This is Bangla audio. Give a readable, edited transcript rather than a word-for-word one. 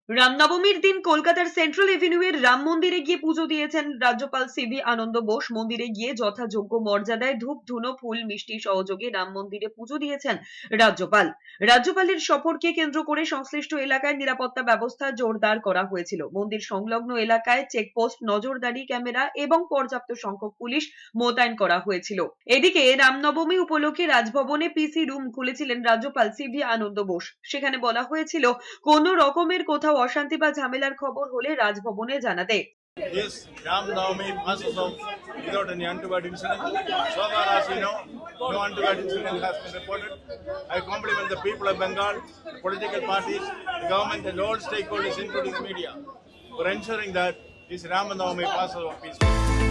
রামনবমীর দিন কলকাতার সেন্ট্রাল এভিনিউয়ের রাম মন্দিরে গিয়ে পুজো দিয়েছেন রাজ্যপাল সিভি আনন্দ বোস। মন্দিরে গিয়ে যথাযোগ্য মর্যাদায় ধূপ ধুনো ফুল মিষ্টি সহযোগে রাম মন্দিরে পুজো দিয়েছেন রাজ্যপাল। রাজ্যপালের সফরকে কেন্দ্র করে সংশ্লিষ্ট এলাকায় নিরাপত্তা ব্যবস্থা জোরদার করা হয়েছিল। মন্দির সংলগ্ন এলাকায় চেকপোস্ট, নজরদারি ক্যামেরা এবং পর্যাপ্ত সংখ্যক পুলিশ মোতায়েন করা হয়েছিল। এদিকে রামনবমী উপলক্ষে রাজভবনে পিসি রুম খুলেছিলেন রাজ্যপাল সিভি আনন্দ বোস। সেখানে বলা হয়েছিল কোনো রকমের কোথাও অশান্তি বা ঝামেলার খবর হলে রাজভবনে জানাতে। This Ram Navami passes off without any untoward incident. So far as we know, no untoward incident has been reported. I compliment the people of Bengal, the political parties, the government and all stakeholders including the media for ensuring that this Ram Navami passes off peacefully.